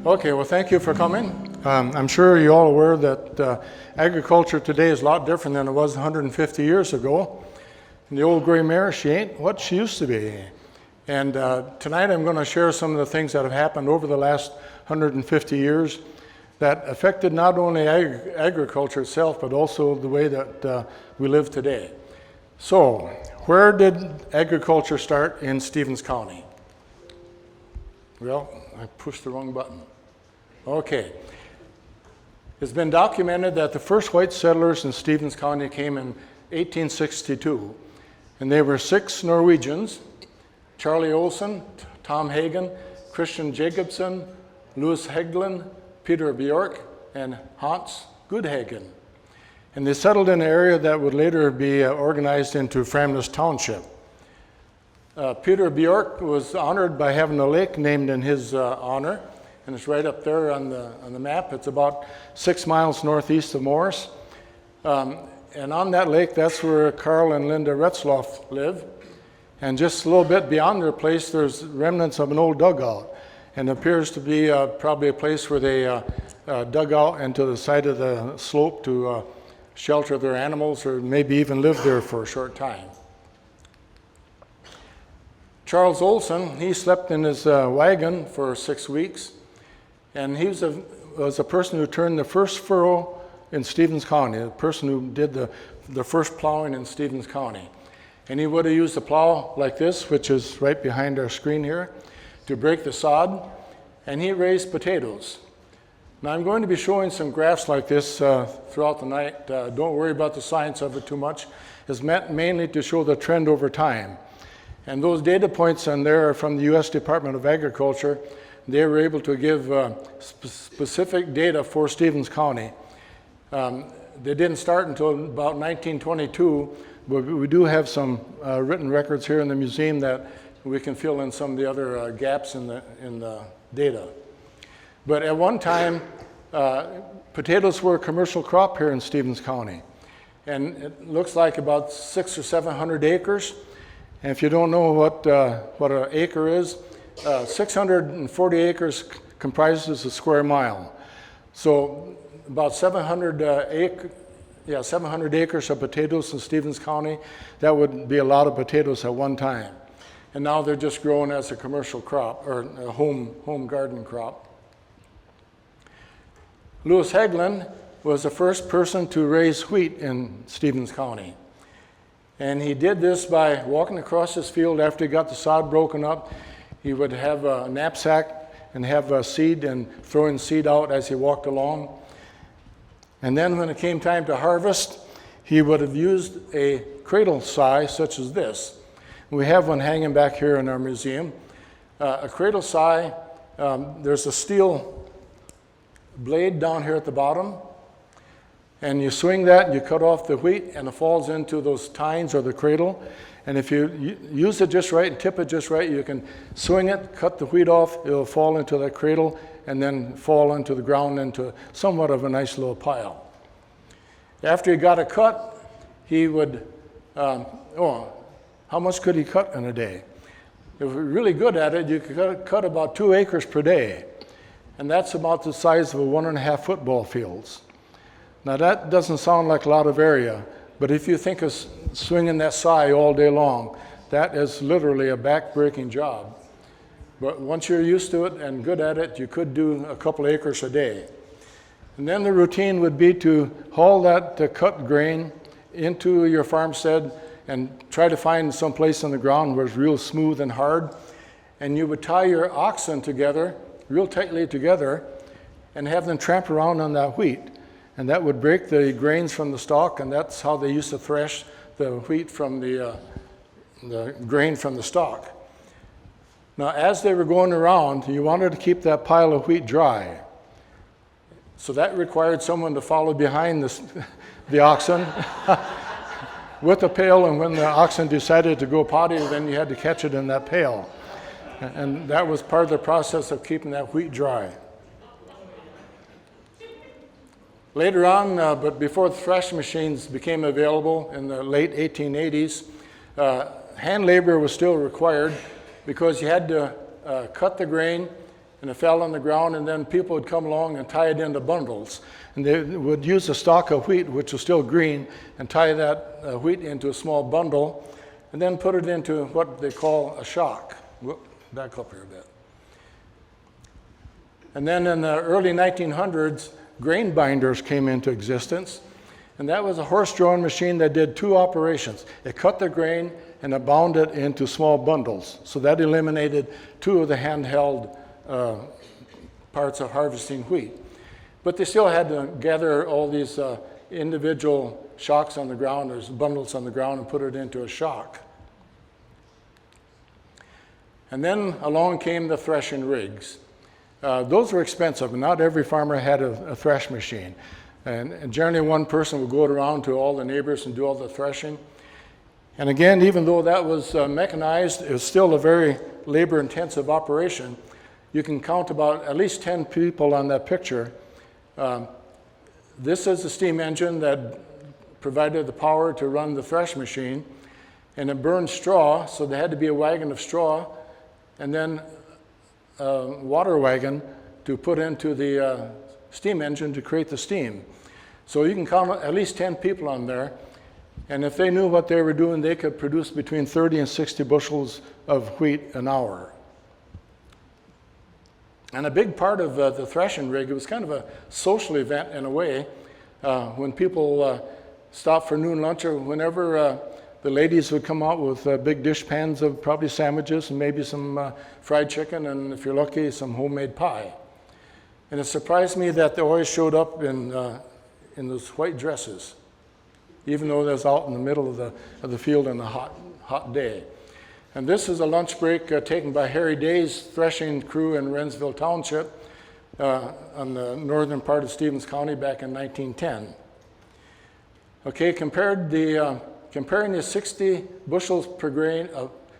Okay, well, thank you for coming. I'm sure you're all aware that agriculture today is a lot different than it was 150 years ago. And the old gray mare, she ain't what she used to be. And tonight I'm going to share some of the things that have happened over the last 150 years that affected not only agriculture itself, but also the way that we live today. So, where did agriculture start in Stevens County? Well, I pushed the wrong button. Okay. It's been documented that the first white settlers in Stevens County came in 1862, and they were 6 Norwegians: Charlie Olsen, Tom Hagen, Christian Jacobsen, Louis Heggelin, Peter Bjork, and Hans Goodhagen. And they settled in an area that would later be organized into Framnes Township. Peter Bjork was honored by having a lake named in his honor, and it's right up there on the map. It's about 6 miles northeast of Morris. And on that lake, that's where Carl and Linda Retzloff live. And just a little bit beyond their place, there's remnants of an old dugout. And it appears to be probably a place where they dug out into the side of the slope to shelter their animals, or maybe even live there for a short time. Charles Olson, he slept in his wagon for 6 weeks, and he was a person who turned the first furrow in Stevens County, the person who did the first plowing in Stevens County. And he would have used a plow like this, which is right behind our screen here, to break the sod, and he raised potatoes. Now I'm going to be showing some graphs like this throughout the night. Don't worry about the science of it too much. It's meant mainly to show the trend over time. And those data points on there are from the U.S. Department of Agriculture. They were able to give specific data for Stevens County. They didn't start until about 1922, but we do have some written records here in the museum that we can fill in some of the other gaps in the data. But at one time, potatoes were a commercial crop here in Stevens County. And it looks like about 600 or 700 acres. And if you don't know what an acre is, 640 acres comprises a square mile. So about 700 acres of potatoes in Stevens County. That would be a lot of potatoes at one time. And now they're just grown as a commercial crop, or a home garden crop. Louis Heggelin was the first person to raise wheat in Stevens County. And he did this by walking across this field after he got the sod broken up. He would have a knapsack and have a seed and throwing seed out as he walked along. And then when it came time to harvest, he would have used a cradle scythe such as this. We have one hanging back here in our museum. A cradle scythe, there's a steel blade down here at the bottom, and you swing that, you cut off the wheat, and it falls into those tines or the cradle. And if you use it just right and tip it just right, you can swing it, cut the wheat off, it'll fall into that cradle, and then fall into the ground into somewhat of a nice little pile. After he got it cut, he would, how much could he cut in a day? If you're really good at it, you could cut about 2 acres per day. And that's about the size of a 1.5 football fields. Now that doesn't sound like a lot of area, but if you think of swinging that scythe all day long, that is literally a back-breaking job. But once you're used to it and good at it, you could do a couple acres a day. And then the routine would be to haul that cut grain into your farmstead and try to find some place on the ground where it's real smooth and hard. And you would tie your oxen together, real tightly together, and have them tramp around on that wheat. And that would break the grains from the stalk, and that's how they used to thresh the wheat from the grain from the stalk. Now, as they were going around, you wanted to keep that pile of wheat dry. So that required someone to follow behind the oxen with a pail, and when the oxen decided to go potty, then you had to catch it in that pail. And that was part of the process of keeping that wheat dry. Later on, but before the threshing machines became available in the late 1880s, hand labor was still required because you had to cut the grain, and it fell on the ground, and then people would come along and tie it into bundles. And they would use a stalk of wheat, which was still green, and tie that wheat into a small bundle, and then put it into what they call a shock. Back up here a bit. And then in the early 1900s, grain binders came into existence, and that was a horse-drawn machine that did two operations. It cut the grain and it bound it into small bundles. So that eliminated two of the handheld parts of harvesting wheat. But they still had to gather all these individual shocks on the ground, or bundles on the ground, and put it into a shock. And then along came the threshing rigs. Those were expensive, and not every farmer had a thresh machine. And generally one person would go around to all the neighbors and do all the threshing. And again, even though that was mechanized, it was still a very labor-intensive operation. You can count about at least 10 people on that picture. This is the steam engine that provided the power to run the thresh machine, and it burned straw, so there had to be a wagon of straw, and then a water wagon to put into the steam engine to create the steam. So you can count at least 10 people on there, and if they knew what they were doing, they could produce between 30 and 60 bushels of wheat an hour. And a big part of the threshing rig, it was kind of a social event in a way. When people stopped for noon lunch, or whenever the ladies would come out with big dish pans of probably sandwiches and maybe some fried chicken, and if you're lucky, some homemade pie. And it surprised me that they always showed up in those white dresses, even though they was out in the middle of the field on a hot day. And this is a lunch break taken by Harry Day's threshing crew in Wrensville Township on the northern part of Stevens County back in 1910. Okay, comparing the 60 bushels per grain,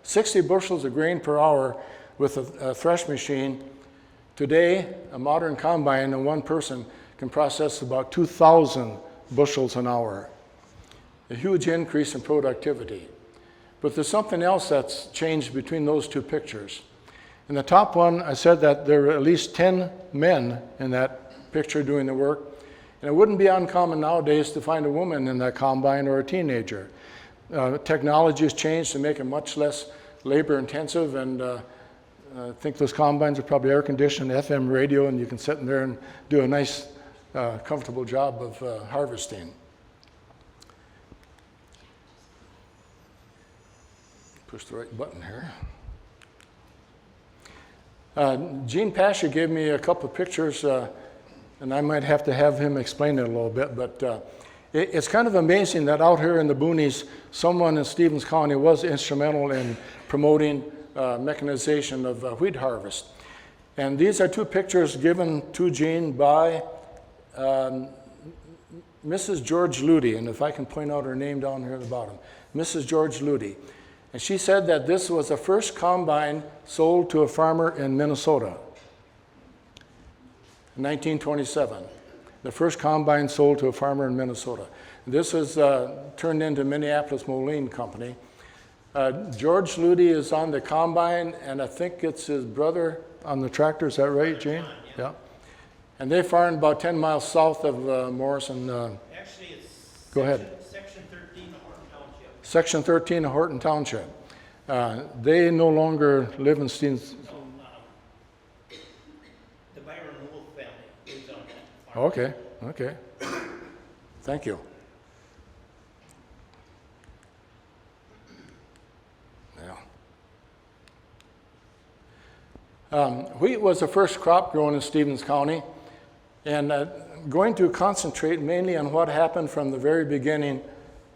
60 bushels of grain per hour with a thresh machine, today a modern combine and one person can process about 2,000 bushels an hour. A huge increase in productivity. But there's something else that's changed between those two pictures. In the top one, I said that there were at least 10 men in that picture doing the work. And it wouldn't be uncommon nowadays to find a woman in that combine or a teenager. Technology has changed to make it much less labor intensive, and I think those combines are probably air conditioned, FM radio, and you can sit in there and do a nice, comfortable job of harvesting. Push the right button here. Gene Pasha gave me a couple of pictures, and I might have to have him explain it a little bit, but it's kind of amazing that out here in the boonies, someone in Stevens County was instrumental in promoting mechanization of wheat harvest. And these are two pictures given to Gene by Mrs. George Ludy, and if I can point out her name down here at the bottom, Mrs. George Ludy. And she said that this was the first combine sold to a farmer in Minnesota in 1927. The first combine sold to a farmer in Minnesota. This was turned into Minneapolis Moline Company. George Ludy is on the combine, and I think it's his brother on the tractor. Is that right, Gene? Yeah. And they farmed about 10 miles south of Morrison. Actually, it's go ahead. Section 13 of Horton Township. Section 13 of Horton Township. They no longer live in Stevens. The Byron Wolf family lives on that farm. Okay, okay. Thank you. Yeah. Wheat was the first crop grown in Stevens County, and going to concentrate mainly on what happened from the very beginning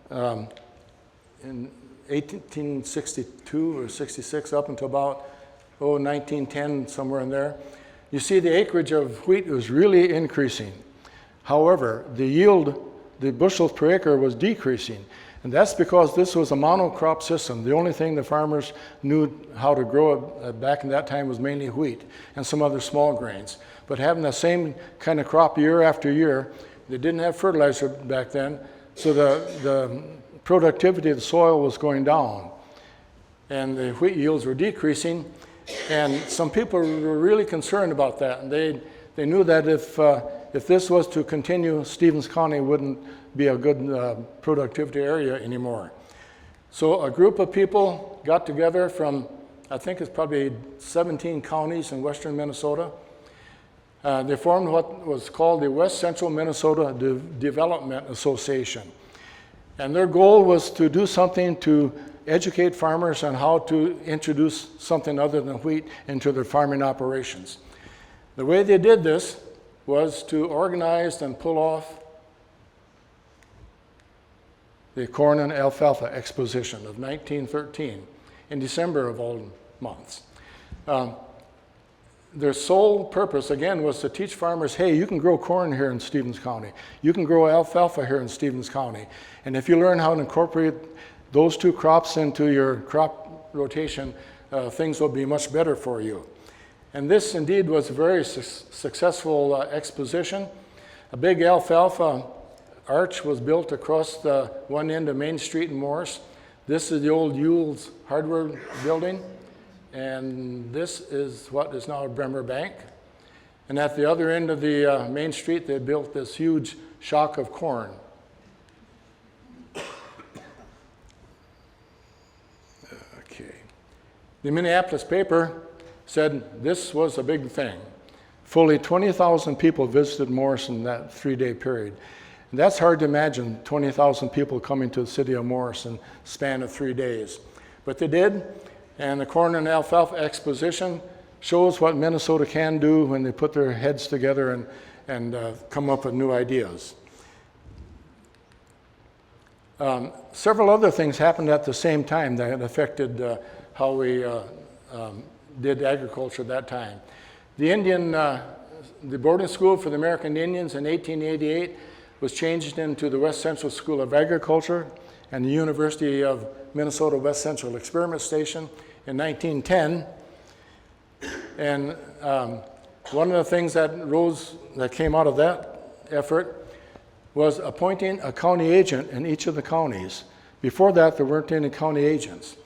in 1862 or 66 up until about 1910, somewhere in there. You see the acreage of wheat was really increasing. However, the yield, the bushels per acre, was decreasing. And that's because this was a monocrop system. The only thing the farmers knew how to grow back in that time was mainly wheat and some other small grains. But having the same kind of crop year after year, they didn't have fertilizer back then, so the productivity of the soil was going down. And the wheat yields were decreasing. And some people were really concerned about that. And they knew that if this was to continue, Stevens County wouldn't be a good productivity area anymore. So a group of people got together from, I think it's probably 17 counties in western Minnesota. They formed what was called the West Central Minnesota Development Association. And their goal was to do something to educate farmers on how to introduce something other than wheat into their farming operations. The way they did this was to organize and pull off the Corn and Alfalfa Exposition of 1913 in December of all months. Their sole purpose, again, was to teach farmers, hey, you can grow corn here in Stevens County. You can grow alfalfa here in Stevens County. And if you learn how to incorporate those two crops into your crop rotation, things will be much better for you. And this indeed was a very successful exposition. A big alfalfa arch was built across the one end of Main Street in Morris. This is the old Yule's Hardware building. And this is what is now Bremer Bank. And at the other end of the Main Street, they built this huge shock of corn. Okay. The Minneapolis paper said this was a big thing. Fully 20,000 people visited Morris in that 3-day period. And that's hard to imagine, 20,000 people coming to the city of Morris in the span of 3 days. But they did. And the Corn and Alfalfa Exposition shows what Minnesota can do when they put their heads together and come up with new ideas. Several other things happened at the same time that affected how we did agriculture at that time. The boarding school for the American Indians in 1888 was changed into the West Central School of Agriculture and the University of Minnesota West Central Experiment Station in 1910. And one of the things that came out of that effort was appointing a county agent in each of the counties. Before that, there weren't any county agents.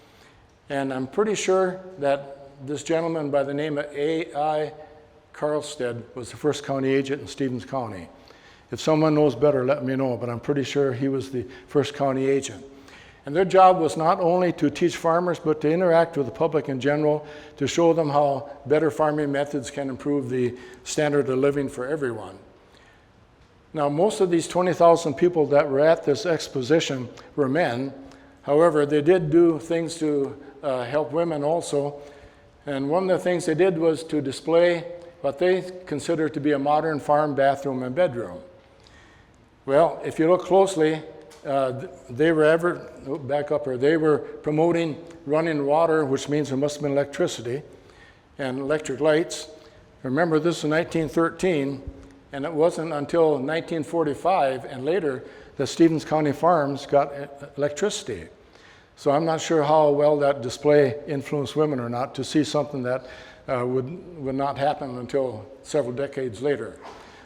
And I'm pretty sure that this gentleman by the name of A.I. Carlstead was the first county agent in Stevens County. If someone knows better, let me know, but I'm pretty sure he was the first county agent. And their job was not only to teach farmers, but to interact with the public in general, to show them how better farming methods can improve the standard of living for everyone. Now, most of these 20,000 people that were at this exposition were men. However, they did do things to help women also. And one of the things they did was to display what they considered to be a modern farm bathroom and bedroom. Well, if you look closely, they were promoting running water, which means there must have been electricity and electric lights. Remember, this is 1913, and it wasn't until 1945 and later that Stevens County farms got electricity. So I'm not sure how well that display influenced women or not, to see something that would not happen until several decades later.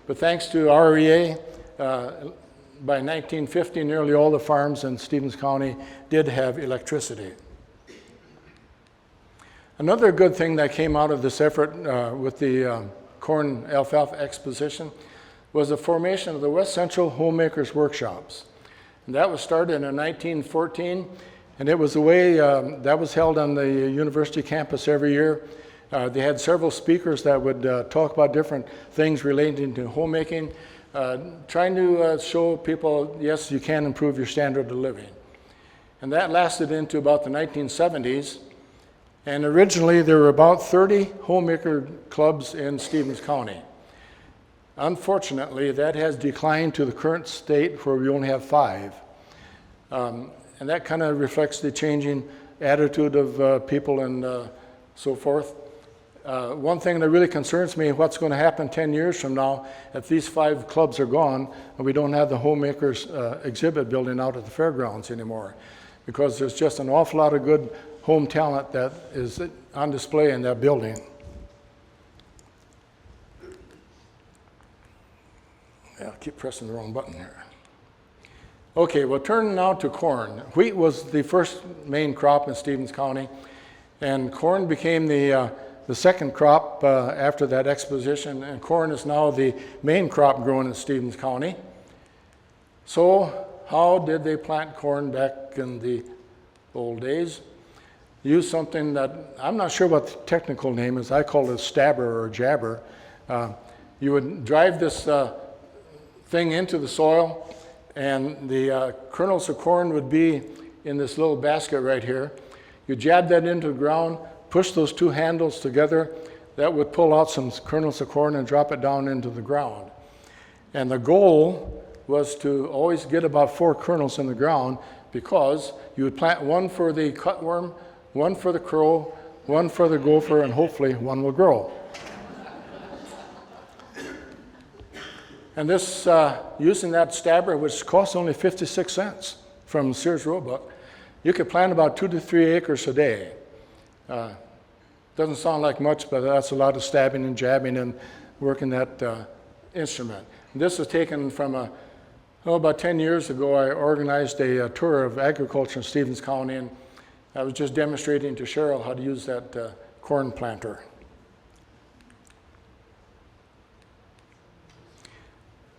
But thanks to REA, by 1950, nearly all the farms in Stevens County did have electricity. Another good thing that came out of this effort with the Corn Alfalfa Exposition was the formation of the West Central Homemakers Workshops. And that was started in 1914, and it was a way that was held on the university campus every year. They had several speakers that would talk about different things relating to homemaking, trying to show people, yes, you can improve your standard of living. And that lasted into about the 1970s. And originally, there were about 30 homemaker clubs in Stevens County. Unfortunately, that has declined to the current state where we only have 5. And that kind of reflects the changing attitude of people and so forth. One thing that really concerns me, what's going to happen 10 years from now if these 5 clubs are gone and we don't have the homemakers exhibit building out at the fairgrounds anymore, because there's just an awful lot of good home talent that is on display in that building. Yeah, I keep pressing the wrong button here. Okay, we'll turn now to corn. Wheat was the first main crop in Stevens County, and corn became the the second crop after that exposition, and corn is now the main crop grown in Stevens County. So how did they plant corn back in the old days? Use something that, I'm not sure what the technical name is, I call it a stabber or a jabber. You would drive this thing into the soil, and the kernels of corn would be in this little basket right here. You jab that into the ground, push those two handles together, that would pull out some kernels of corn and drop it down into the ground. And the goal was to always get about 4 kernels in the ground, because you would plant one for the cutworm, one for the crow, one for the gopher, and hopefully one will grow. And this, using that stabber, which costs only 56 cents from Sears Roebuck, you could plant about 2 to 3 acres a day. Doesn't sound like much, but that's a lot of stabbing and jabbing and working that instrument. And this was taken from about 10 years ago. I organized a tour of agriculture in Stevens County, and I was just demonstrating to Cheryl how to use that corn planter.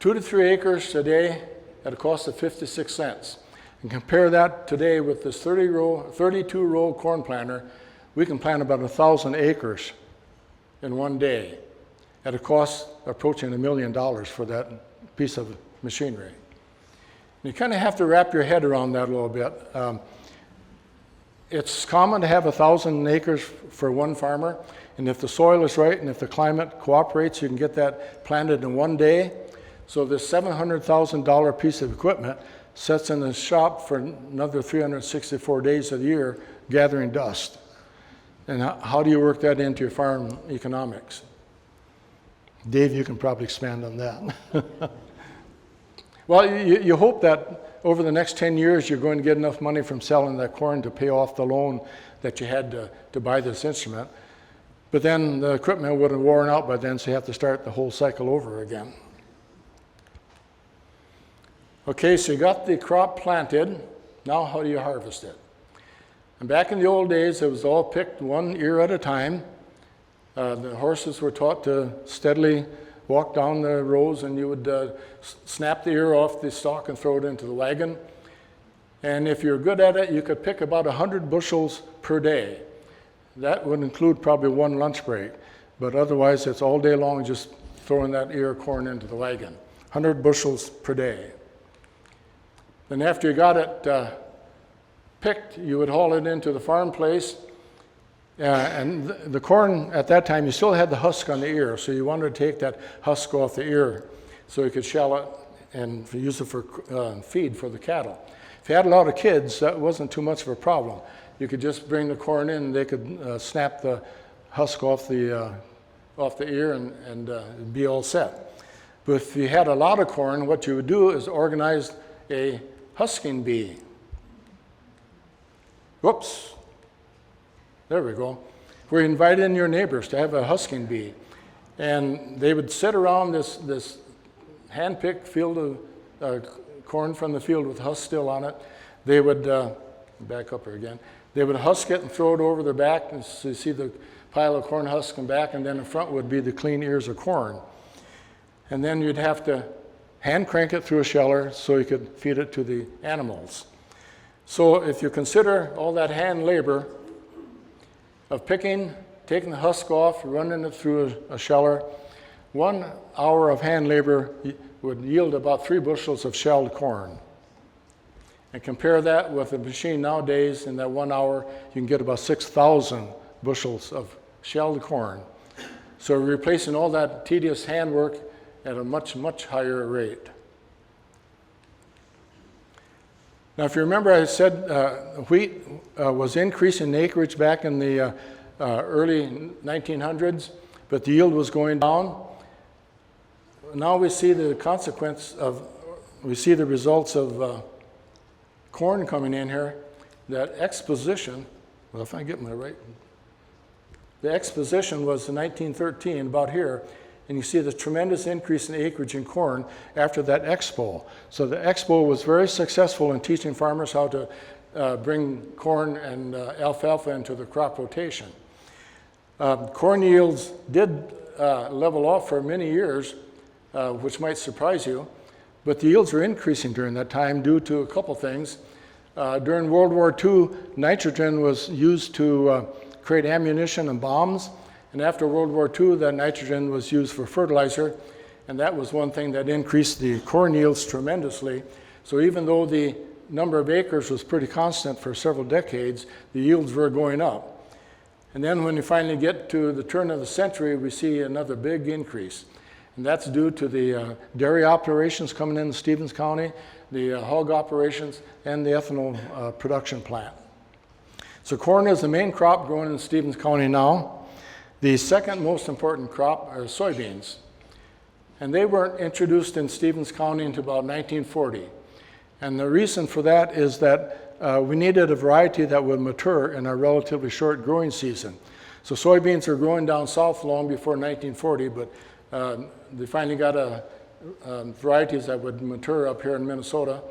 2 to 3 acres a day at a cost of 56 cents. And compare that today with this 32-row corn planter, we can plant about 1,000 acres in one day at a cost approaching $1 million for that piece of machinery. You kind of have to wrap your head around that a little bit. It's common to have 1,000 acres for one farmer, and if the soil is right and if the climate cooperates, you can get that planted in one day. So this $700,000 piece of equipment sits in the shop for another 364 days of the year gathering dust. And how do you work that into your farm economics? Dave, you can probably expand on that. Well, you hope that over the next 10 years you're going to get enough money from selling that corn to pay off the loan that you had to buy this instrument. But then the equipment would have worn out by then, so you have to start the whole cycle over again. Okay, so you got the crop planted. Now how do you harvest it? And back in the old days, it was all picked one ear at a time. The horses were taught to steadily walk down the rows, and you would snap the ear off the stalk and throw it into the wagon. And if you're good at it, you could pick about 100 bushels per day. That would include probably one lunch break, but otherwise it's all day long just throwing that ear of corn into the wagon. 100 bushels per day. Then after you got it picked, you would haul it into the farm place. And the corn at that time, you still had the husk on the ear, so you wanted to take that husk off the ear so you could shell it and use it for feed for the cattle. If you had a lot of kids, that wasn't too much of a problem. You could just bring the corn in, and they could snap the husk off the ear and be all set. But if you had a lot of corn, what you would do is organize a husking bee. Whoops. There we go. We invite in your neighbors to have a husking bee. And they would sit around this hand-picked field of corn from the field with husk still on it. They would, back up here again, they would husk it and throw it over their back, and so you see the pile of corn husk come back, and then in front would be the clean ears of corn. And then you'd have to hand crank it through a sheller so you could feed it to the animals. So if you consider all that hand labor of picking, taking the husk off, running it through a sheller, 1 hour of hand labor would yield about 3 bushels of shelled corn. And compare that with a machine nowadays, in that 1 hour, you can get about 6,000 bushels of shelled corn. So we're replacing all that tedious handwork at a much, much higher rate. Now, if you remember, I said wheat was increasing in acreage back in the early 1900s, but the yield was going down. Now we see the results of corn coming in here. That exposition, well, if I get my right, the exposition was in 1913, about here, and you see the tremendous increase in acreage in corn after that expo. So the expo was very successful in teaching farmers how to bring corn and alfalfa into the crop rotation. Corn yields did level off for many years, which might surprise you, but the yields were increasing during that time due to a couple things. During World War II, nitrogen was used to create ammunition and bombs, and after World War II, that nitrogen was used for fertilizer, and that was one thing that increased the corn yields tremendously. So even though the number of acres was pretty constant for several decades, the yields were going up. And then when you finally get to the turn of the century, we see another big increase. And that's due to the dairy operations coming in Stevens County, the hog operations, and the ethanol production plant. So corn is the main crop grown in Stevens County now. The second most important crop are soybeans. And they weren't introduced in Stevens County until about 1940. And the reason for that is that we needed a variety that would mature in a relatively short growing season. So soybeans are growing down south long before 1940, but they finally got varieties that would mature up here in Minnesota.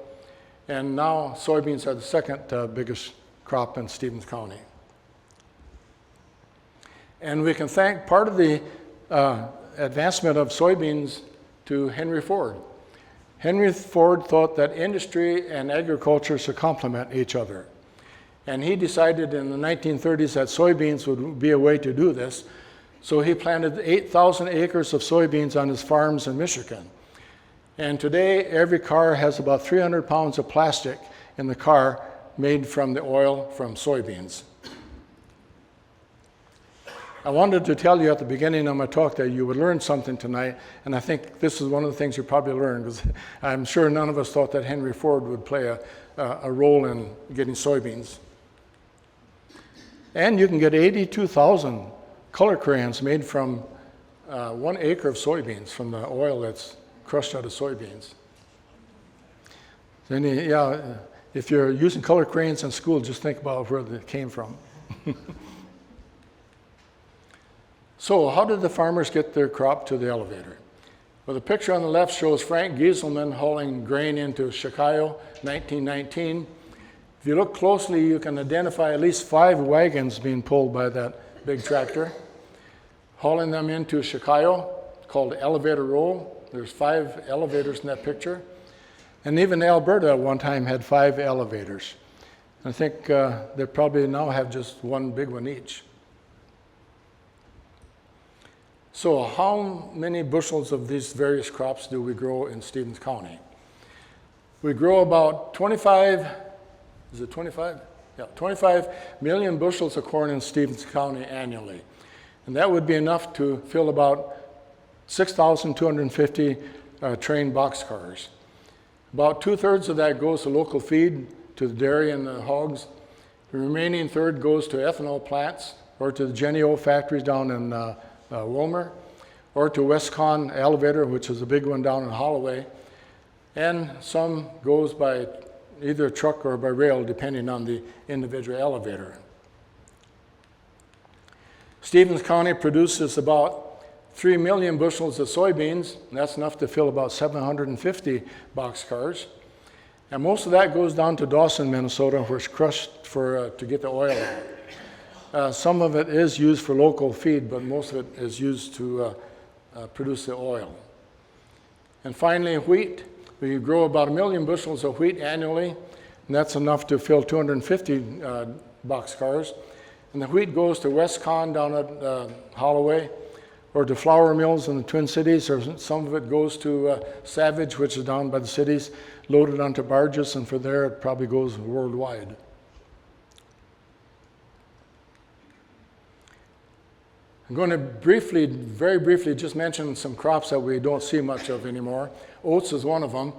And now soybeans are the second biggest crop in Stevens County. And we can thank part of the advancement of soybeans to Henry Ford. Henry Ford thought that industry and agriculture should complement each other. And he decided in the 1930s that soybeans would be a way to do this. So he planted 8,000 acres of soybeans on his farms in Michigan. And today, every car has about 300 pounds of plastic in the car made from the oil from soybeans. I wanted to tell you at the beginning of my talk that you would learn something tonight, and I think this is one of the things you probably learned, because I'm sure none of us thought that Henry Ford would play a role in getting soybeans. And you can get 82,000 color crayons made from 1 acre of soybeans, from the oil that's crushed out of soybeans. Then, if you're using color crayons in school, just think about where they came from. So how did the farmers get their crop to the elevator? Well, the picture on the left shows Frank Gieselman hauling grain into Chicago, 1919. If you look closely, you can identify at least 5 wagons being pulled by that big tractor, hauling them into Chicago, called Elevator Row. There's 5 elevators in that picture. And even Alberta at one time had 5 elevators. I think they probably now have just 1 big one each. So how many bushels of these various crops do we grow in Stevens County? We grow about 25 million bushels of corn in Stevens County annually. And that would be enough to fill about 6,250 train boxcars. About 2/3 of that goes to local feed, to the dairy and the hogs. The remaining third goes to ethanol plants or to the Genio factories down in Wilmer, or to Westcon Elevator, which is a big one down in Holloway, and some goes by either truck or by rail, depending on the individual elevator. Stevens County produces about 3 million bushels of soybeans, and that's enough to fill about 750 boxcars. And most of that goes down to Dawson, Minnesota, where it's crushed to get the oil out. Some of it is used for local feed, but most of it is used to produce the oil. And finally, wheat. We grow about 1 million bushels of wheat annually, and that's enough to fill 250 boxcars. And the wheat goes to Westcon down at Holloway, or to flour mills in the Twin Cities, or some of it goes to Savage, which is down by the cities, loaded onto barges, and from there it probably goes worldwide. I'm going to very briefly, just mention some crops that we don't see much of anymore. Oats is one of them.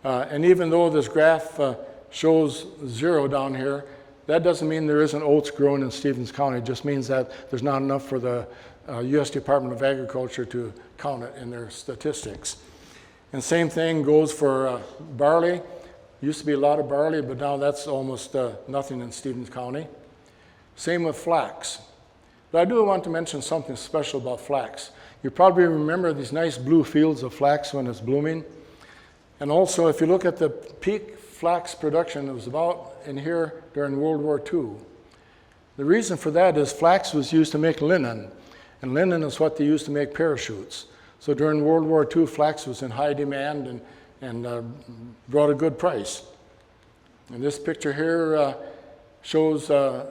And even though this graph shows 0 down here, that doesn't mean there isn't oats grown in Stevens County. It just means that there's not enough for the U.S. Department of Agriculture to count it in their statistics. And same thing goes for barley. Used to be a lot of barley, but now that's almost nothing in Stevens County. Same with flax. But I do want to mention something special about flax. You probably remember these nice blue fields of flax when it's blooming. And also, if you look at the peak flax production, it was about in here during World War II. The reason for that is flax was used to make linen, and linen is what they used to make parachutes. So during World War II, flax was in high demand and brought a good price. And this picture here shows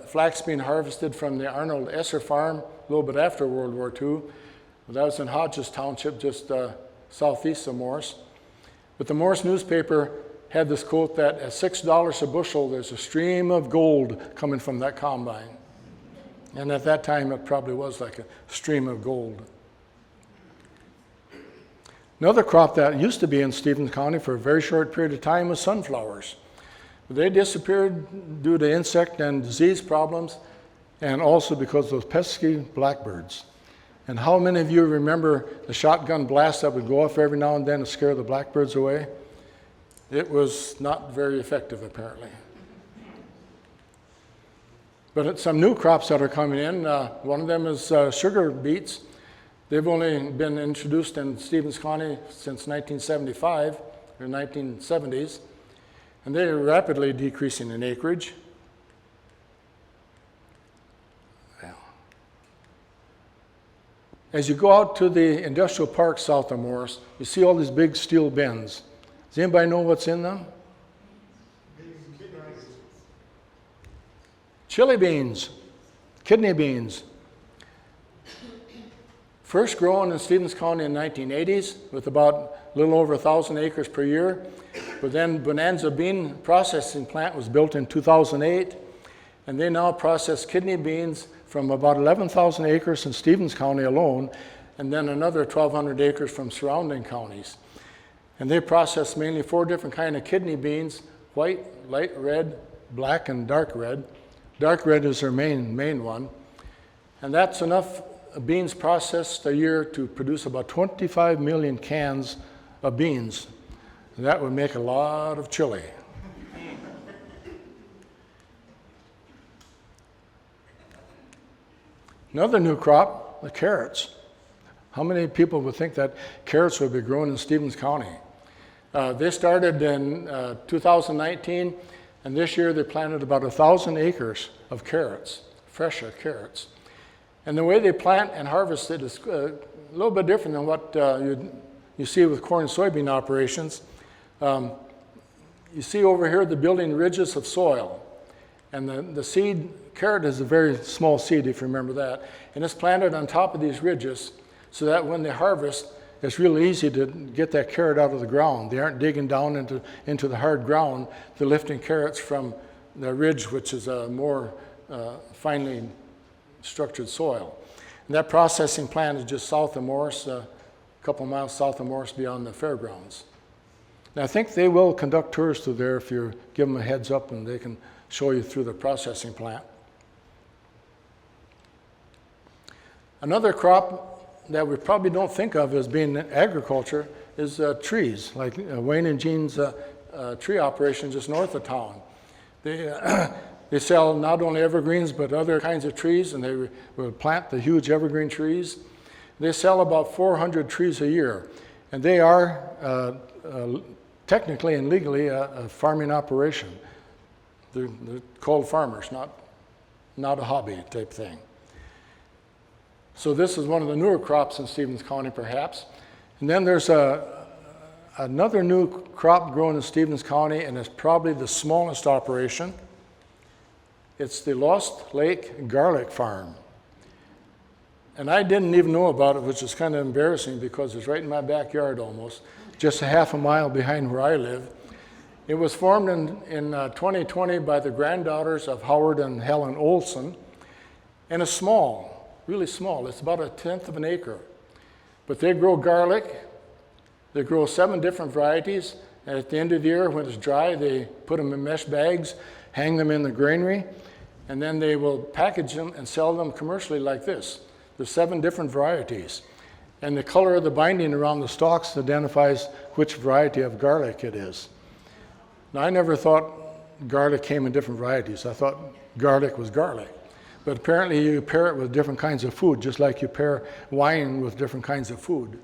flax being harvested from the Arnold Esser farm a little bit after World War II. That was in Hodges Township, just southeast of Morris. But the Morris newspaper had this quote that at $6 a bushel, there's a stream of gold coming from that combine. And at that time, it probably was like a stream of gold. Another crop that used to be in Stevens County for a very short period of time was sunflowers. They disappeared due to insect and disease problems, and also because of those pesky blackbirds. And how many of you remember the shotgun blast that would go off every now and then to scare the blackbirds away? It was not very effective, apparently. But some new crops that are coming in, one of them is sugar beets. They've only been introduced in Stevens County since 1975, or 1970s, and they are rapidly decreasing in acreage. As you go out to the industrial park south of Morris, you see all these big steel bins. Does anybody know what's in them? Chili beans, kidney beans. First grown in Stevens County in the 1980s with about a little over 1,000 acres per year. But then Bonanza Bean Processing Plant was built in 2008, and they now process kidney beans from about 11,000 acres in Stevens County alone, and then another 1,200 acres from surrounding counties. And they process mainly 4 different kinds of kidney beans: white, light red, black, and dark red. Dark red is their main one. And that's enough beans processed a year to produce about 25 million cans of beans. And that would make a lot of chili. Another new crop, the carrots. How many people would think that carrots would be grown in Stevens County? They started in 2019, and this year they planted about 1,000 acres of carrots, fresh carrots. And the way they plant and harvest it is a little bit different than what you see with corn and soybean operations. You see over here the building ridges of soil. And the seed, carrot is a very small seed, if you remember that. And it's planted on top of these ridges so that when they harvest, it's really easy to get that carrot out of the ground. They aren't digging down into the hard ground. They're lifting carrots from the ridge, which is a more finely structured soil. And that processing plant is just south of Morris, a couple miles south of Morris beyond the fairgrounds. Now, I think they will conduct tours through there if you give them a heads up, and they can show you through the processing plant. Another crop that we probably don't think of as being agriculture is trees, like Wayne and Jean's tree operation just north of town. They sell not only evergreens but other kinds of trees, and they will plant the huge evergreen trees. They sell about 400 trees a year, and they are technically and legally a farming operation. They're called farmers, not a hobby type thing. So this is one of the newer crops in Stevens County, perhaps. And then there's another new crop grown in Stevens County, and it's probably the smallest operation. It's the Lost Lake Garlic Farm. And I didn't even know about it, which is kind of embarrassing because it's right in my backyard almost, just a half a mile behind where I live. It was formed in 2020 by the granddaughters of Howard and Helen Olson, and it's small. Really small. It's about 1/10 of an acre. But they grow garlic. They grow 7 different varieties. And at the end of the year, when it's dry, they put them in mesh bags, hang them in the granary, and then they will package them and sell them commercially like this. There's 7 different varieties. And the color of the binding around the stalks identifies which variety of garlic it is. Now, I never thought garlic came in different varieties. I thought garlic was garlic. But apparently you pair it with different kinds of food, just like you pair wine with different kinds of food.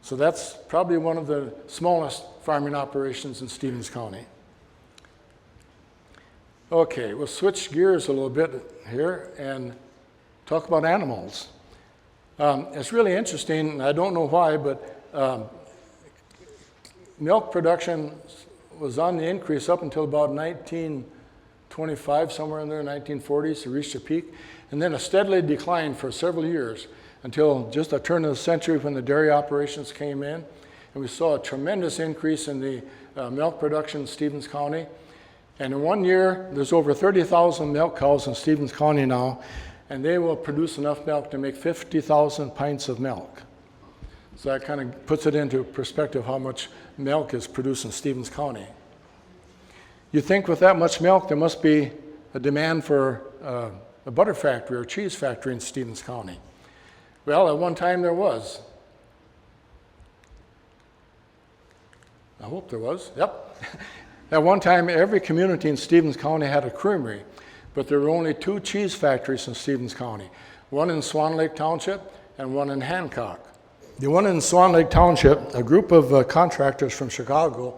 So that's probably one of the smallest farming operations in Stevens County. Okay, we'll switch gears a little bit here and talk about animals. It's really interesting, and I don't know why, but milk production was on the increase up until about 1925, somewhere in there, 1940s, it reached a peak, and then it steadily declined for several years until just the turn of the century when the dairy operations came in, and we saw a tremendous increase in the milk production in Stevens County. And in 1 year, there's over 30,000 milk cows in Stevens County now, and they will produce enough milk to make 50,000 pints of milk. So that kind of puts it into perspective how much milk is produced in Stevens County. You think with that much milk, there must be a demand for a butter factory or cheese factory in Stevens County. Well, at one time there was. I hope there was, yep. At one time, every community in Stevens County had a creamery, but there were only 2 cheese factories in Stevens County, one in Swan Lake Township and one in Hancock. The one in Swan Lake Township, a group of contractors from Chicago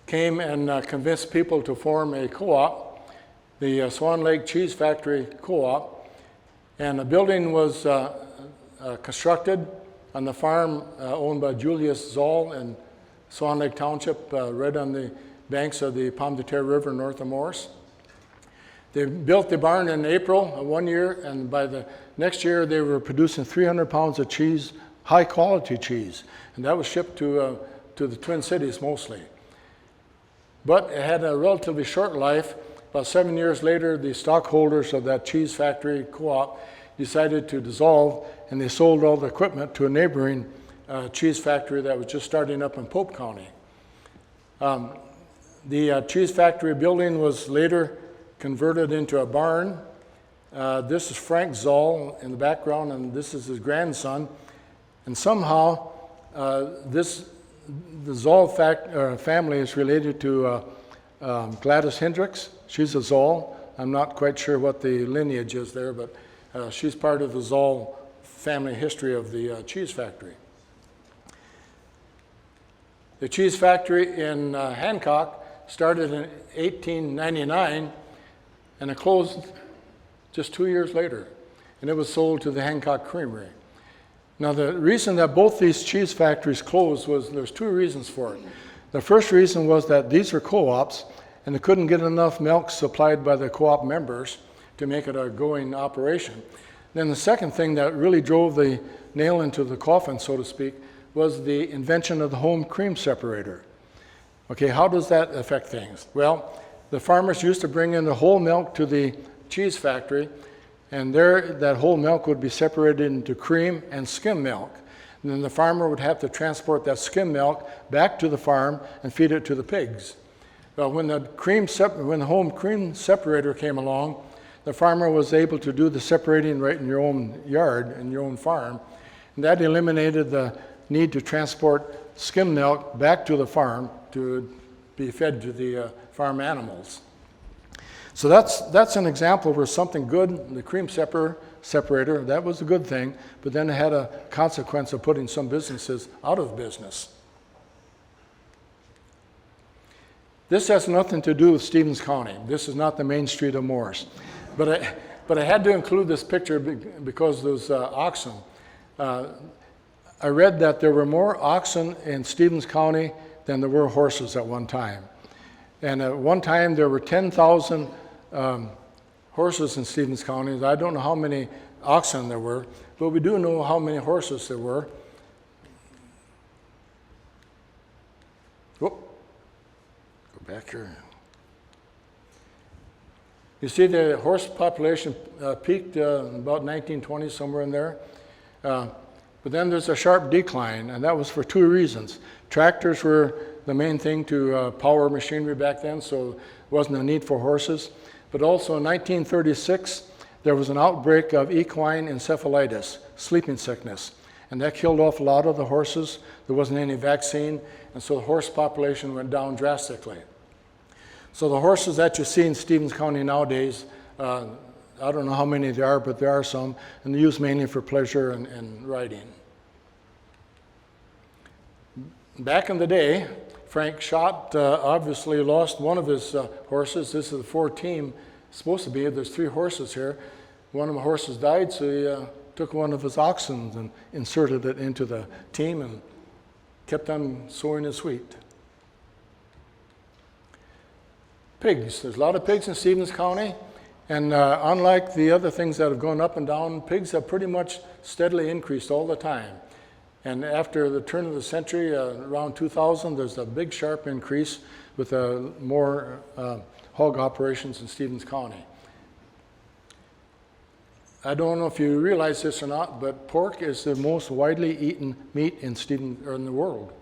came and convinced people to form a co-op, the Swan Lake Cheese Factory Co-op, and a building was constructed on the farm owned by Julius Zoll in Swan Lake Township, right on the banks of the Pomme de Terre River north of Morse. They built the barn in April of 1 year, and by the next year they were producing 300 pounds of cheese, high quality cheese, and that was shipped to the Twin Cities mostly. But it had a relatively short life. About 7 years later, the stockholders of that cheese factory co-op decided to dissolve, and they sold all the equipment to a neighboring cheese factory that was just starting up in Pope County. The cheese factory building was later converted into a barn. This is Frank Zoll in the background, and this is his grandson. And somehow, the Zoll family is related to Gladys Hendricks. She's a Zoll. I'm not quite sure what the lineage is there, but she's part of the Zoll family history of the cheese factory. The cheese factory in Hancock started in 1899, and it closed just 2 years later, and it was sold to the Hancock Creamery. Now, the reason that both these cheese factories closed was there's 2 reasons for it. The first reason was that these were co-ops, and they couldn't get enough milk supplied by the co-op members to make it a going operation. Then the second thing that really drove the nail into the coffin, so to speak, was the invention of the home cream separator. Okay, how does that affect things? Well, the farmers used to bring in the whole milk to the cheese factory, and there that whole milk would be separated into cream and skim milk. And then the farmer would have to transport that skim milk back to the farm and feed it to the pigs. Well, when the home cream separator came along, the farmer was able to do the separating right in your own yard, in your own farm, and that eliminated the need to transport skim milk back to the farm to be fed to the farm animals. So that's an example where something good, the cream separator, that was a good thing, but then it had a consequence of putting some businesses out of business. This has nothing to do with Stevens County. This is not the main street of Morris. But I had to include this picture because those oxen. I read that there were more oxen in Stevens County than there were horses at one time. And at one time there were 10,000 horses in Stevens County. I don't know how many oxen there were, but we do know how many horses there were. Whoop. Go back here. You see the horse population peaked about 1920, somewhere in there. But then there's a sharp decline, and that was for 2 reasons. Tractors were the main thing to power machinery back then, so there wasn't a need for horses. But also in 1936, there was an outbreak of equine encephalitis, sleeping sickness, and that killed off a lot of the horses. There wasn't any vaccine, and so the horse population went down drastically. So the horses that you see in Stevens County nowadays, I don't know how many there are, but there are some, and they're used mainly for pleasure and riding. Back in the day, Frank Schott obviously lost one of his horses. This is the 4-team, supposed to be. There's 3 horses here. One of the horses died, so he took one of his oxen and inserted it into the team and kept on sowing his wheat. Pigs. There's a lot of pigs in Stevens County, and unlike the other things that have gone up and down, pigs have pretty much steadily increased all the time. And after the turn of the century, around 2000, there's a big sharp increase with more hog operations in Stevens County. I don't know if you realize this or not, but pork is the most widely eaten meat in the world.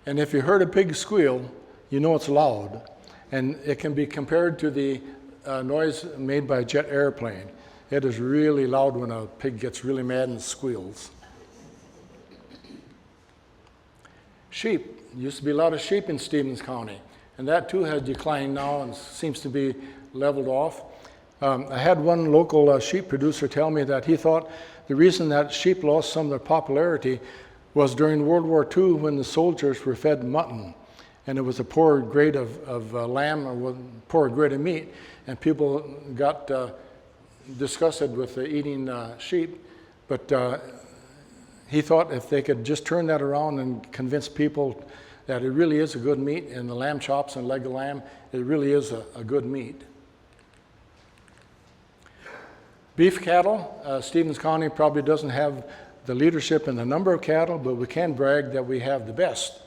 And if you heard a pig squeal, you know it's loud. And it can be compared to the noise made by a jet airplane. It is really loud when a pig gets really mad and squeals. Sheep. Used to be a lot of sheep in Stevens County, and that too has declined now and seems to be leveled off. I had one local sheep producer tell me that he thought the reason that sheep lost some of their popularity was during World War II when the soldiers were fed mutton, and it was a poor grade of lamb or poor grade of meat, and people got disgusted with eating sheep. But he thought if they could just turn that around and convince people that it really is a good meat, and the lamb chops and leg of lamb, it really is a good meat. Beef cattle. Stevens County probably doesn't have the leadership in the number of cattle, but we can brag that we have the best.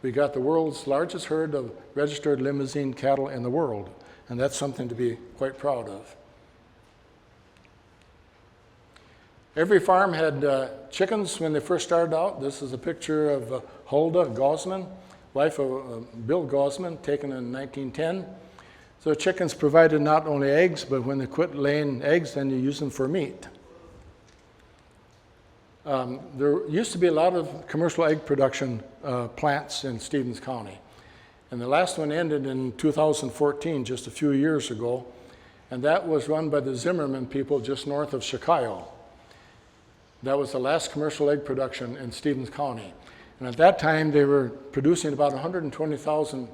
We got the world's largest herd of registered limousine cattle in the world, and that's something to be quite proud of. Every farm had chickens when they first started out. This is a picture of Huldah Gosman, wife of Bill Gosman, taken in 1910. So chickens provided not only eggs, but when they quit laying eggs, then you use them for meat. There used to be a lot of commercial egg production plants in Stevens County. And the last one ended in 2014, just a few years ago. And that was run by the Zimmerman people just north of Chicago. That was the last commercial egg production in Stevens County. And at that time, they were producing about 120,000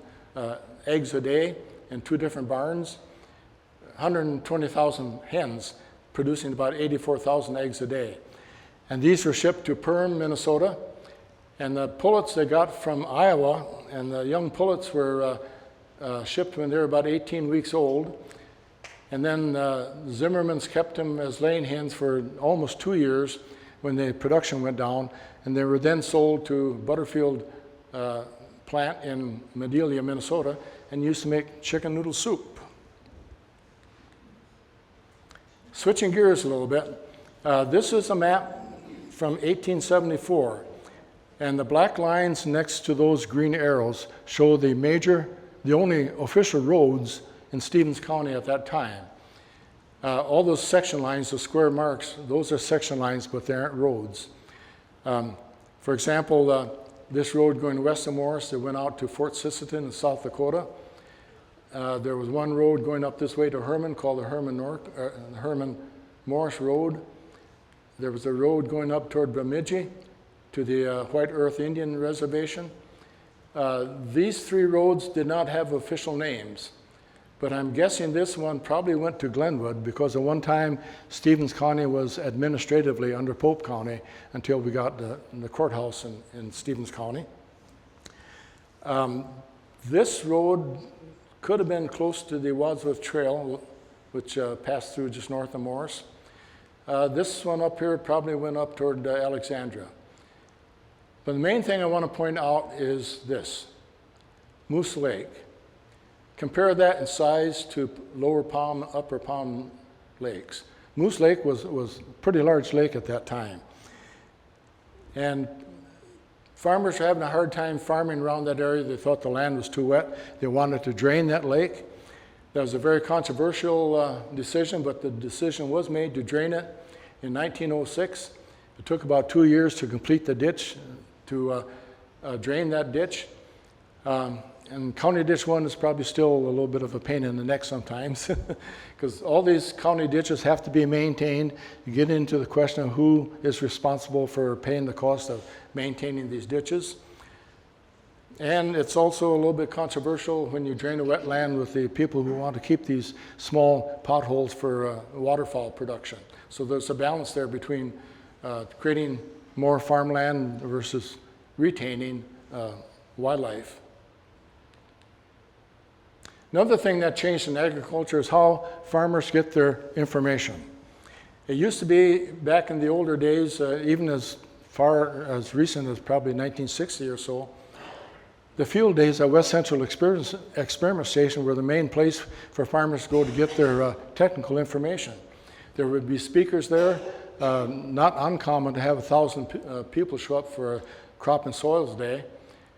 eggs a day in 2 different barns, 120,000 hens producing about 84,000 eggs a day. And these were shipped to Perham, Minnesota. And the pullets they got from Iowa, and the young pullets were shipped when they were about 18 weeks old. And then Zimmerman's kept them as laying hens for almost 2 years when the production went down. And they were then sold to Butterfield plant in Madelia, Minnesota, and used to make chicken noodle soup. Switching gears a little bit, this is a map from 1874, and the black lines next to those green arrows show the only official roads in Stevens County at that time. All those section lines, the square marks, those are section lines, but they aren't roads. For example, this road going west of Morris that went out to Fort Sisseton in South Dakota. There was one road going up this way to Herman called the Herman Morris Road. There was a road going up toward Bemidji to the White Earth Indian Reservation. These 3 roads did not have official names, but I'm guessing this one probably went to Glenwood because at one time Stevens County was administratively under Pope County until we got the courthouse in Stevens County. This road could have been close to the Wadsworth Trail, which passed through just north of Morris. This one up here probably went up toward Alexandria. But the main thing I want to point out is this, Moose Lake. Compare that in size to Lower Palm, Upper Palm lakes. Moose Lake was a pretty large lake at that time. And farmers were having a hard time farming around that area. They thought the land was too wet. They wanted to drain that lake. That was a very controversial decision, but the decision was made to drain it in 1906. It took about 2 years to complete the ditch, to drain that ditch. And County Ditch 1 is probably still a little bit of a pain in the neck sometimes because all these county ditches have to be maintained. You get into the question of who is responsible for paying the cost of maintaining these ditches. And it's also a little bit controversial when you drain a wetland with the people who want to keep these small potholes for waterfowl production. So there's a balance there between creating more farmland versus retaining wildlife. Another thing that changed in agriculture is how farmers get their information. It used to be back in the older days, even as far as recent as probably 1960 or so, the field days at West Central Experiment Station were the main place for farmers to go to get their technical information. There would be speakers there, not uncommon to have 1,000 people show up for a crop and soils day,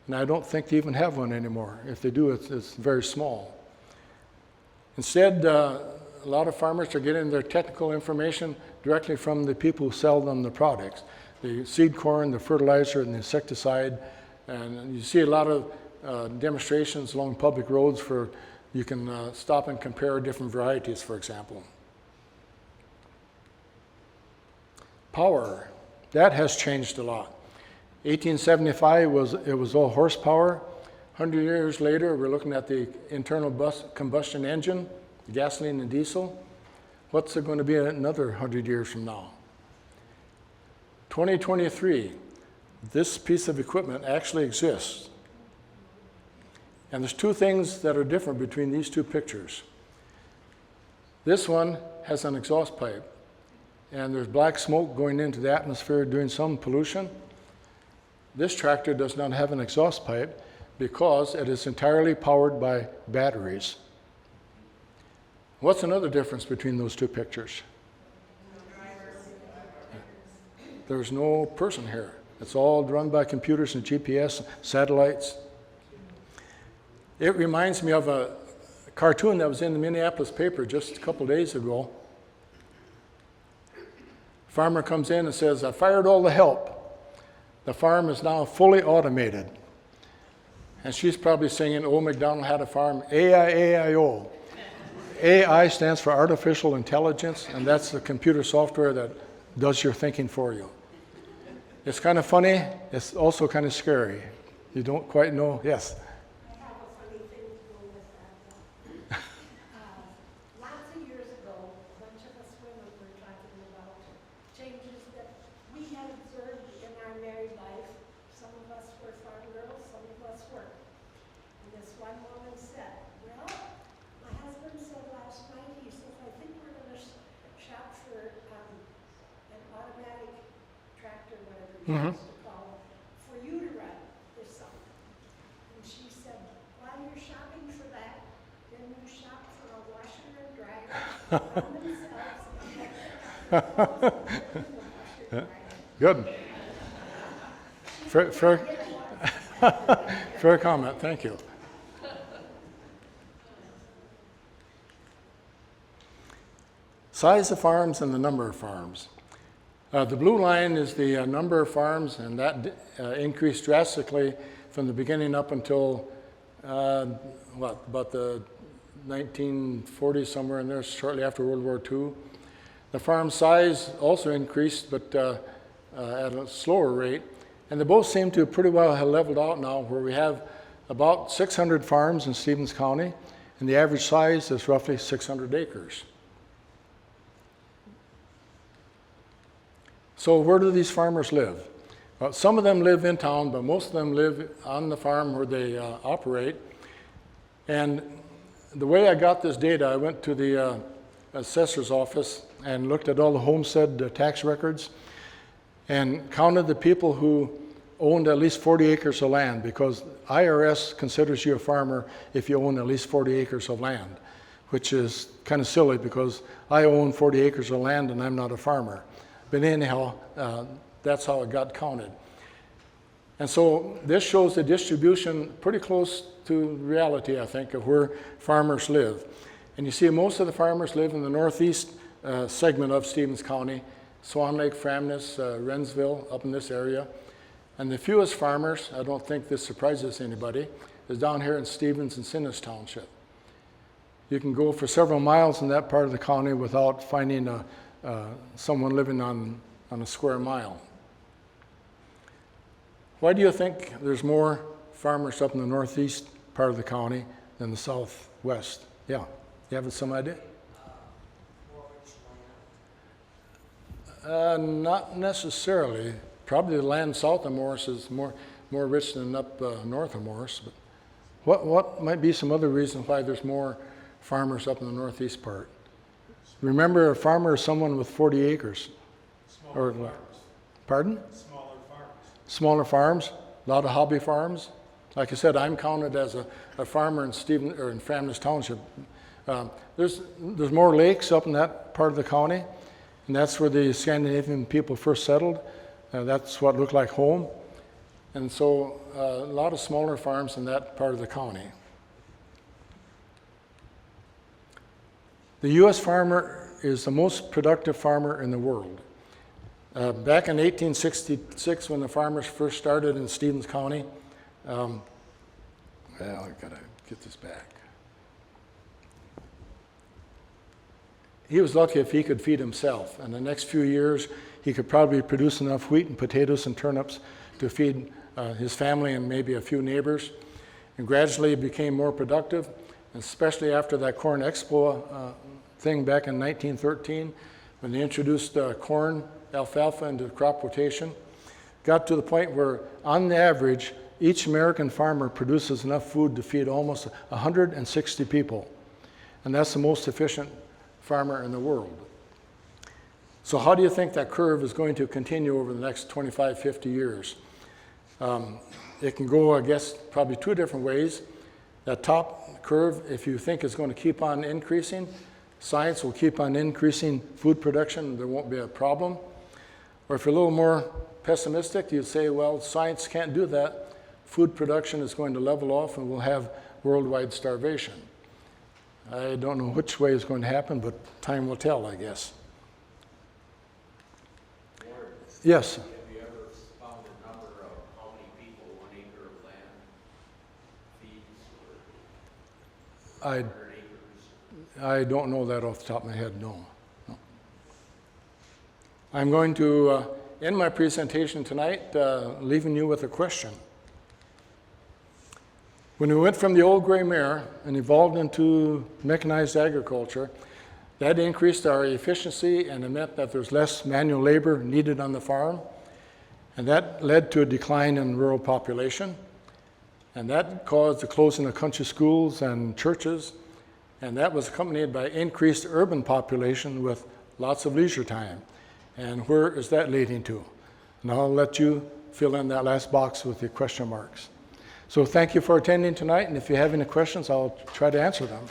and I don't think they even have one anymore. If they do, it's very small. Instead, a lot of farmers are getting their technical information directly from the people who sell them the products, the seed corn, the fertilizer, and the insecticide. And you see a lot of demonstrations along public roads for you can stop and compare different varieties, for example. Power, that has changed a lot. 1875 it was all horsepower. 100 years later, we're looking at the internal combustion engine, gasoline and diesel. What's it going to be another 100 years from now? 2023. This piece of equipment actually exists. And there's two things that are different between these two pictures. This one has an exhaust pipe, and there's black smoke going into the atmosphere doing some pollution. This tractor does not have an exhaust pipe because it is entirely powered by batteries. What's another difference between those two pictures? There's no person here. It's all run by computers and GPS, satellites. It reminds me of a cartoon that was in the Minneapolis paper just a couple days ago. Farmer comes in and says, "I fired all the help. The farm is now fully automated." And she's probably singing, "Old MacDonald had a farm, A-I-A-I-O." AI stands for artificial intelligence, and that's the computer software that does your thinking for you. It's kind of funny. It's also kind of scary. You don't quite know. Yes? I have a funny thing to go with that. Lots of years ago, a bunch of us women were talking about changes that we had observed in our married life. Some of us were farm girls, some of us weren't. And this one woman said, "Well, my husband said last night, he says, I think we're going to shop for an automatic tractor, whatever you used to call it, for you to run this summer." And she said, "While you're shopping for that, then you shop for a washer and dryer on themselves." Good. Fair comment. Thank you. Size of farms and the number of farms. The blue line is the number of farms, and that increased drastically from the beginning up until, about the 1940s, somewhere in there, shortly after World War II. The farm size also increased, but at a slower rate. And they both seem to pretty well have leveled out now, where we have about 600 farms in Stevens County, and the average size is roughly 600 acres. So where do these farmers live? Well, some of them live in town, but most of them live on the farm where they operate. And the way I got this data, I went to the assessor's office and looked at all the homestead tax records and counted the people who owned at least 40 acres of land, because IRS considers you a farmer if you own at least 40 acres of land, which is kind of silly because I own 40 acres of land and I'm not a farmer. But anyhow, that's how it got counted. And so this shows the distribution pretty close to reality, I think, of where farmers live. And you see most of the farmers live in the northeast segment of Stevens County, Swan Lake, Framness, Wrensville, up in this area. And the fewest farmers, I don't think this surprises anybody, is down here in Stevens and Sinnes Township. You can go for several miles in that part of the county without finding someone living on a square mile. Why do you think there's more farmers up in the northeast part of the county than the southwest. Yeah, you have some idea? Not necessarily. Probably the land south of Morris is more rich than up north of Morris. But what might be some other reasons why there's more farmers up in the northeast part? Remember, a farmer is someone with 40 acres. Smaller farms. Pardon? Smaller farms. Smaller farms, a lot of hobby farms. Like I said, I'm counted as a farmer in in Framnas Township. There's more lakes up in that part of the county, and that's where the Scandinavian people first settled. That's what looked like home. And so a lot of smaller farms in that part of the county. The U.S. farmer is the most productive farmer in the world. Back in 1866, when the farmers first started in Stevens County, well, I've got to get this back. He was lucky if he could feed himself. In the next few years, he could probably produce enough wheat and potatoes and turnips to feed his family and maybe a few neighbors. And gradually he became more productive, especially after that Corn Expo thing back in 1913, when they introduced corn, alfalfa into crop rotation. Got to the point where, on the average, each American farmer produces enough food to feed almost 160 people. And that's the most efficient farmer in the world. So how do you think that curve is going to continue over the next 25, 50 years? It can go, I guess, probably two different ways. That top curve, if you think it's going to keep on increasing, science will keep on increasing food production, there won't be a problem. Or if you're a little more pessimistic, you'd say, well, science can't do that. Food production is going to level off and we'll have worldwide starvation. I don't know which way is going to happen, but time will tell, I guess. Ward, Yes. have you ever found a number of how many people 1 acre of land feeds, or 100 acres? I don't know that off the top of my head, no. I'm going to end my presentation tonight leaving you with a question. When we went from the old gray mare and evolved into mechanized agriculture, that increased our efficiency and it meant that there's less manual labor needed on the farm. And that led to a decline in rural population. And that caused the closing of country schools and churches. And that was accompanied by increased urban population with lots of leisure time. And where is that leading to? And I'll let you fill in that last box with your question marks. So thank you for attending tonight, and if you have any questions, I'll try to answer them.